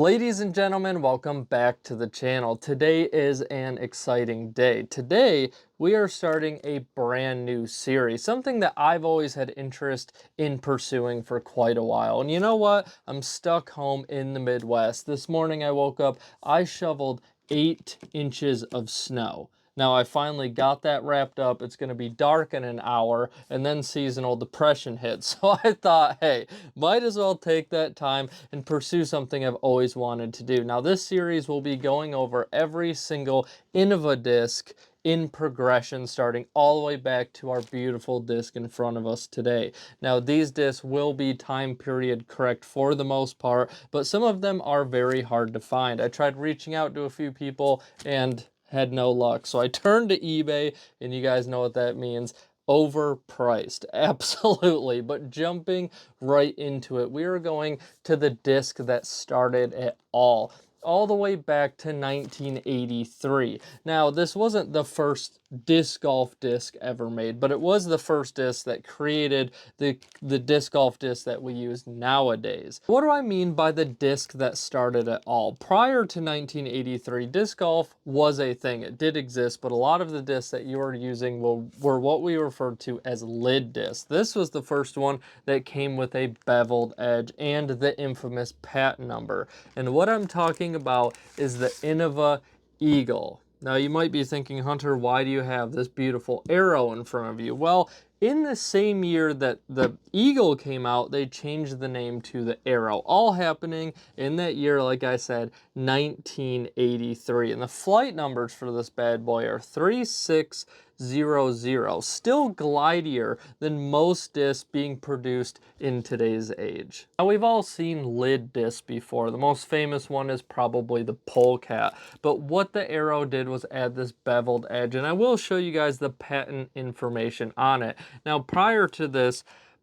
Ladies and gentlemen, welcome back to the channel. Today is an exciting day. Today, we are starting a brand new series, something that I've always had interest in pursuing for quite a while. And you know what? I'm stuck home in the Midwest. This morning I woke up, I shoveled 8 inches of snow. Now I finally got that wrapped up. It's going to be dark in an hour, and then seasonal depression hits. So I thought, hey, might as well take that time and pursue something I've always wanted to do. Now this series will be going over every single Innova disc in progression, starting all the way back to our beautiful disc in front of us today. Now these discs will be time period correct for the most part, but some of them are very hard to find. I tried reaching out to a few people and had no luck. So I turned to eBay, and you guys know what that means. Overpriced, absolutely. But jumping right into it, we are going to the disc that started it all the way back to 1983. Now, this wasn't the first disc golf disc ever made, but it was the first disc that created the disc golf disc that we use nowadays. What do I mean by the disc that started it all? Prior to 1983, disc golf was a thing. It did exist, but a lot of the discs that you were using were what we referred to as lid discs. This was the first one that came with a beveled edge and the infamous patent number. And what I'm talking about is the Innova Eagle. Now you might be thinking, Hunter, why do you have this beautiful Aero in front of you? Well, in the same year that the Eagle came out, they changed the name to the Aero. All happening in that year, like I said, 1983. And the flight numbers for this bad boy are 3600. Still glidier than most discs being produced in today's age. Now we've all seen lid discs before. The most famous one is probably the Polecat. But what the Aero did was add this beveled edge, and I will show you guys the patent information on it. Now prior to this,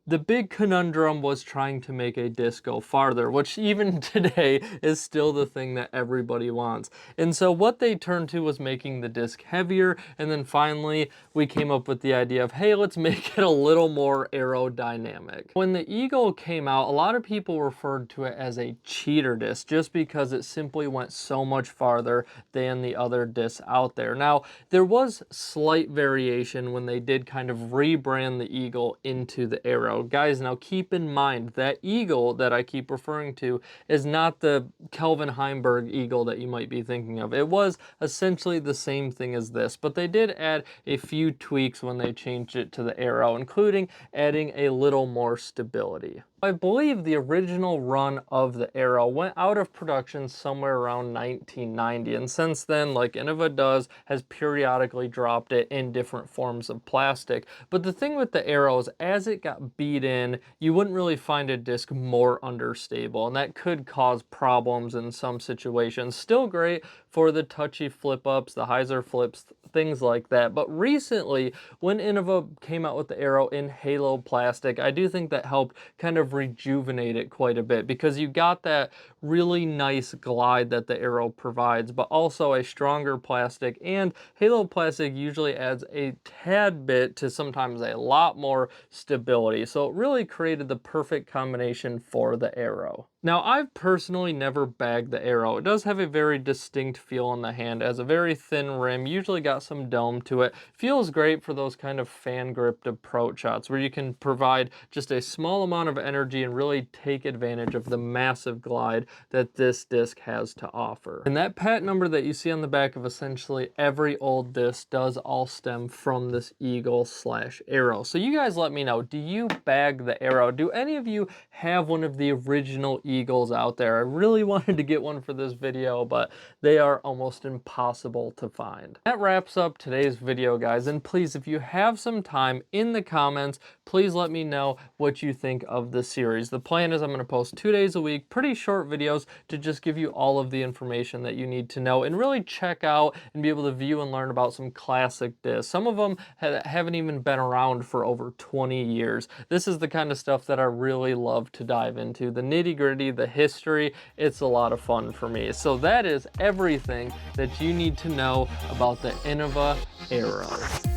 the big conundrum was trying to make a disc go farther, which even today is still the thing that everybody wants. And so what they turned to was making the disc heavier, and then finally we came up with the idea of, hey, let's make it a little more aerodynamic. When the Eagle came out, a lot of people referred to it as a cheater disc just because it simply went so much farther than the other discs out there. Now, there was slight variation when they did kind of rebrand the Eagle into the Aero. Guys, now keep in mind that Eagle that I keep referring to is not the Kelvin Heimberg Eagle that you might be thinking of. It was essentially the same thing as this, but they did add a few tweaks when they changed it to the Aero, including adding a little more stability. I believe the original run of the Aero went out of production somewhere around 1990, and since then, like Innova does, has periodically dropped it in different forms of plastic. But the thing with the Aero is, as it got beat in, you wouldn't really find a disc more understable, and that could cause problems in some situations. Still great for the touchy flip-ups, the hyzer flips, things like that. But recently, when Innova came out with the Aero in halo plastic, I do think that helped kind of rejuvenate it quite a bit, because you got that really nice glide that the Aero provides, but also a stronger plastic, and halo plastic usually adds a tad bit to sometimes a lot more stability. So it really created the perfect combination for the Aero. Now, I've personally never bagged the Aero. It does have a very distinct feel in the hand. It has a very thin rim, usually got some dome to it. Feels great for those kind of fan gripped approach shots where you can provide just a small amount of energy and really take advantage of the massive glide that this disc has to offer. And that patent number that you see on the back of essentially every old disc does all stem from this Eagle/Aero. So you guys let me know, do you bag the Aero? Do any of you have one of the original Eagles out there? I really wanted to get one for this video, but they are almost impossible to find. That wraps up today's video, guys, and please, if you have some time in the comments, please let me know what you think of the series. The plan is I'm going to post 2 days a week, pretty short videos to just give you all of the information that you need to know and really check out and be able to view and learn about some classic discs. Some of them haven't even been around for over 20 years. This is the kind of stuff that I really love to dive into. The nitty-gritty, the history, it's a lot of fun for me. So that is everything that you need to know about the Innova Aero.